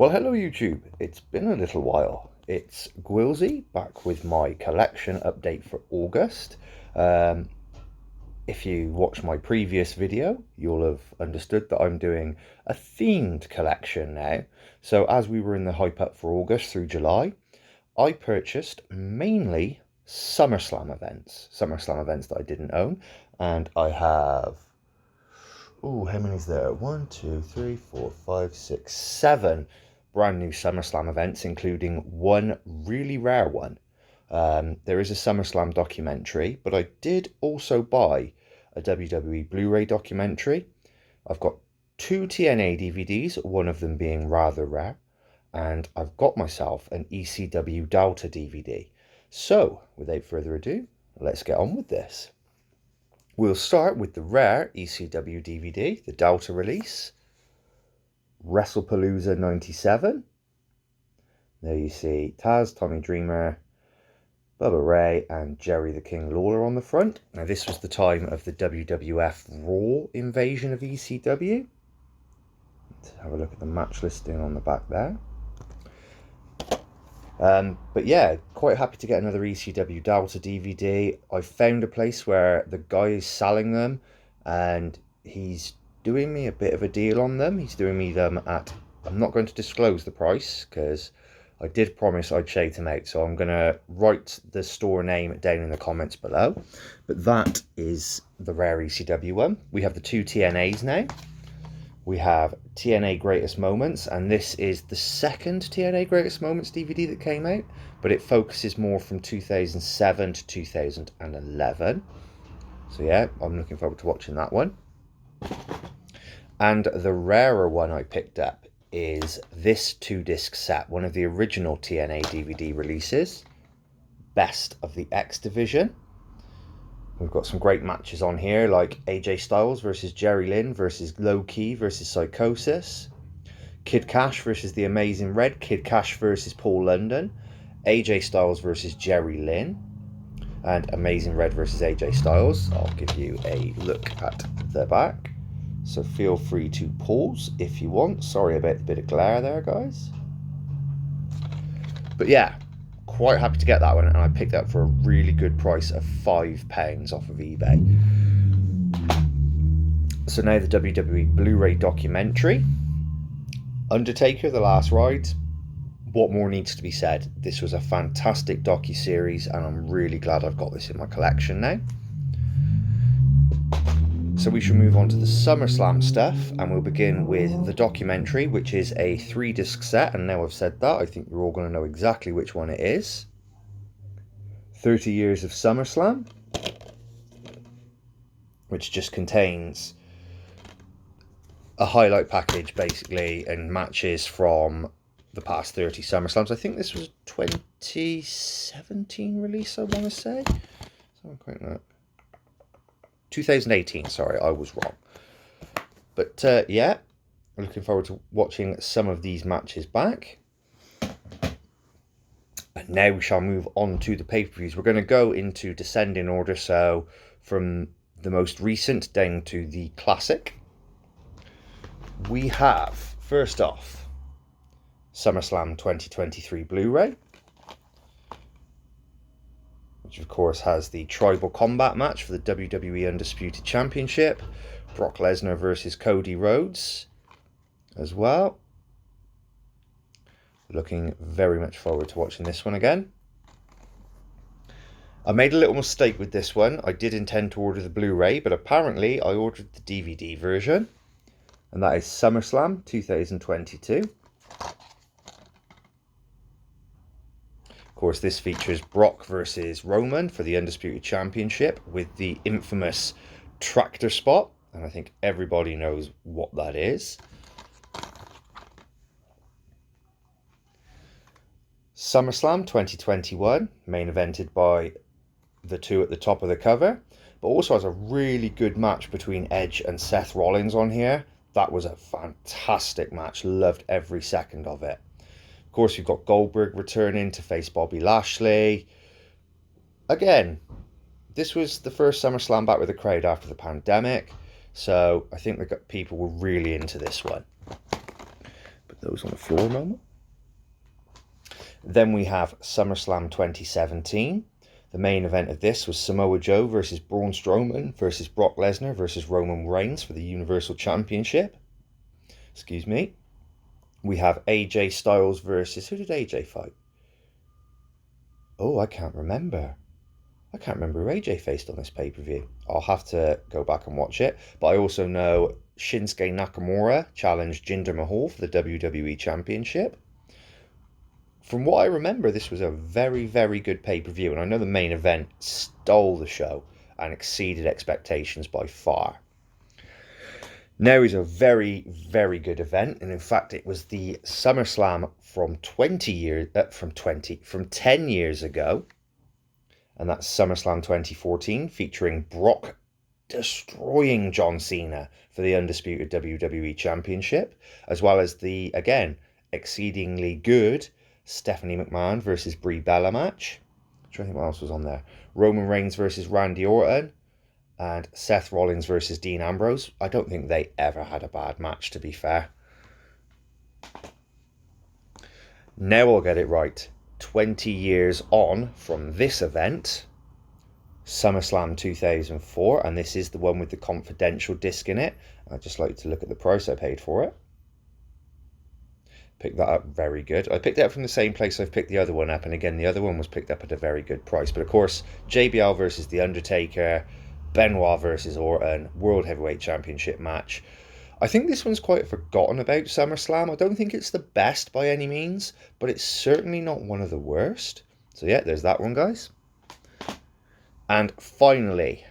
Well, hello YouTube. It's been a little while. It's Gwillsy back with my collection update for August. If you watched my previous video, you'll have understood that I'm doing a themed collection now. So as we were in the hype up for August through July, I purchased mainly SummerSlam events that I didn't own. And I have, oh, how many is there? 1, 2, 3, 4, 5, 6, 7 brand new SummerSlam events, including one really rare one. There is a SummerSlam documentary, but I did also buy a WWE Blu-ray documentary. I've got 2 TNA DVDs, one of them being rather rare, and I've got myself an ECW Delta DVD. So, without further ado, let's get on with this. We'll start with the rare ECW DVD, the Delta release. WrestlePalooza 97. There you see Taz, Tommy Dreamer, Bubba Ray and Jerry the King Lawler on the front. Now this was the time of the WWF Raw invasion of ECW. Let's have a look at the match listing on the back there. But yeah, quite happy to get another ECW Delta DVD. I found a place where the guy is selling them and he's doing me a bit of a deal on them. He's doing me them at, I'm not going to disclose the price because I did promise I'd shout him out, so I'm going to write the store name down in the comments below. But that is the rare ECW one. We have the 2 TNAs now. We have TNA Greatest Moments, and this is the second TNA Greatest Moments DVD that came out, but it focuses more from 2007 to 2011. So yeah, I'm looking forward to watching that one. And the rarer one I picked up is this 2-disc set, one of the original TNA DVD releases, Best of the X Division. We've got some great matches on here, like AJ Styles versus Jerry Lynn versus Low Key versus Psychosis, Kid Cash versus the Amazing Red, Kid Cash versus Paul London, AJ Styles versus Jerry Lynn, and Amazing Red versus AJ Styles. I'll give you a look at the back, so feel free to pause if you want. Sorry about the bit of glare there, guys. But yeah, quite happy to get that one, and I picked it up for a really good price of £5 off of eBay. So now the WWE Blu-ray documentary, Undertaker: The Last Ride. What more needs to be said? This was a fantastic docu-series, and I'm really glad I've got this in my collection now. So we shall move on to the SummerSlam stuff, and we'll begin with the documentary, which is a 3-disc set, and now I've said that, I think you're all going to know exactly which one it is. 30 Years of SummerSlam, which just contains a highlight package, basically, and matches from the past 30 SummerSlams. I think this was 2017 release, I want to say. So quite look. 2018, sorry, I was wrong. But yeah, I'm looking forward to watching some of these matches back. And now we shall move on to the pay-per-views. We're going to go into descending order, so from the most recent down to the classic. We have, first off, SummerSlam 2023 Blu-ray, which of course has the Tribal Combat match for the WWE Undisputed Championship, Brock Lesnar versus Cody Rhodes as well. Looking very much forward to watching this one again. I made a little mistake with this one. I did intend to order the Blu-ray, but apparently I ordered the DVD version, and that is SummerSlam 2022. Of course, this features Brock versus Roman for the Undisputed Championship with the infamous tractor spot, and I think everybody knows what that is. SummerSlam 2021, main evented by the two at the top of the cover, but also has a really good match between Edge and Seth Rollins on here. That was a fantastic match, loved every second of it. Of course, you've got Goldberg returning to face Bobby Lashley. Again, this was the first SummerSlam back with the crowd after the pandemic, so I think the people were really into this one. But put those on the floor a moment. Then we have SummerSlam 2017. The main event of this was Samoa Joe versus Braun Strowman versus Brock Lesnar versus Roman Reigns for the Universal Championship. Excuse me. We have AJ Styles versus... Who did AJ fight? Oh, I can't remember. I can't remember who AJ faced on this pay-per-view. I'll have to go back and watch it. But I also know Shinsuke Nakamura challenged Jinder Mahal for the WWE Championship. From what I remember, this was a very, very good pay-per-view. And I know the main event stole the show and exceeded expectations by far. Now is a very, very good event. And in fact, it was the SummerSlam from 10 years ago. And that's SummerSlam 2014, featuring Brock destroying John Cena for the undisputed WWE Championship, as well as the, again, exceedingly good Stephanie McMahon versus Brie Bella match. I'm trying to think what else was on there. Roman Reigns versus Randy Orton, and Seth Rollins versus Dean Ambrose. I don't think they ever had a bad match, to be fair. Now I'll get it right. 20 years on from this event, SummerSlam 2004, and this is the one with the confidential disc in it. I'd just like to look at the price I paid for it. Picked that up very good. I picked it up from the same place I've picked the other one up, and again, the other one was picked up at a very good price. But of course, JBL versus The Undertaker, Benoit versus Orton, World Heavyweight Championship match. I think this one's quite forgotten about SummerSlam. I don't think it's the best by any means, but it's certainly not one of the worst. So yeah, there's that one, guys. And finally,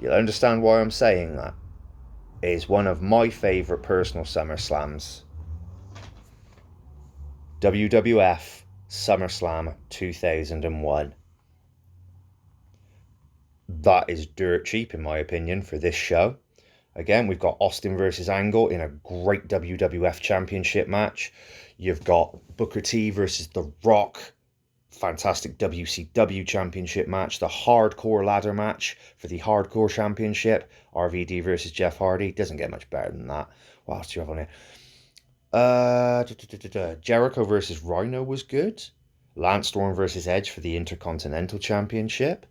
you'll understand why I'm saying that, is one of my favourite personal SummerSlams. WWF SummerSlam 2001. That is dirt cheap, in my opinion, for this show. Again, we've got Austin versus Angle in a great WWF Championship match. You've got Booker T versus The Rock. Fantastic WCW Championship match. The Hardcore ladder match for the Hardcore Championship. RVD versus Jeff Hardy. Doesn't get much better than that. What else do you have on here? Jericho versus Rhino was good. Lance Storm versus Edge for the Intercontinental Championship.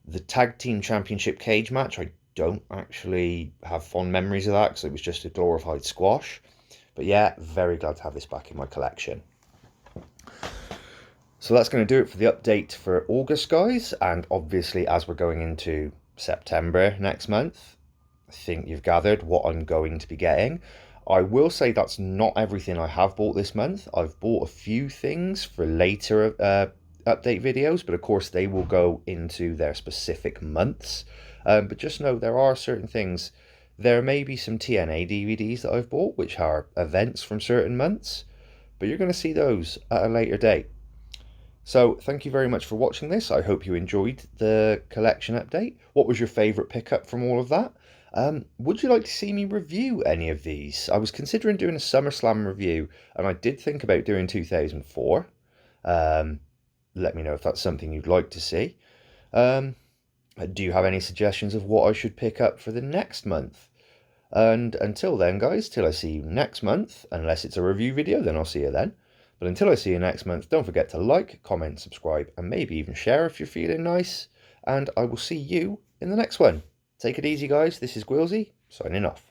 The Tag Team Championship cage match, I don't actually have fond memories of that because it was just a glorified squash. But yeah, very glad to have this back in my collection. So that's going to do it for the update for August, guys. And obviously, as we're going into September next month, I think you've gathered what I'm going to be getting. I will say that's not everything I have bought this month. I've bought a few things for later update videos, but of course they will go into their specific months. But just know there are certain things. There may be some TNA DVDs that I've bought, which are events from certain months, but you're going to see those at a later date. So thank you very much for watching this. I hope you enjoyed the collection update. What was your favourite pickup from all of that? Would you like to see me review any of these? I was considering doing a SummerSlam review, and I did think about doing 2004. Let me know if that's something you'd like to see. Do you have any suggestions of what I should pick up for the next month? And until then, guys, till I see you next month, unless it's a review video, then I'll see you then. But until I see you next month, don't forget to like, comment, subscribe, and maybe even share if you're feeling nice. And I will see you in the next one. Take it easy, guys. This is Gwillsy, signing off.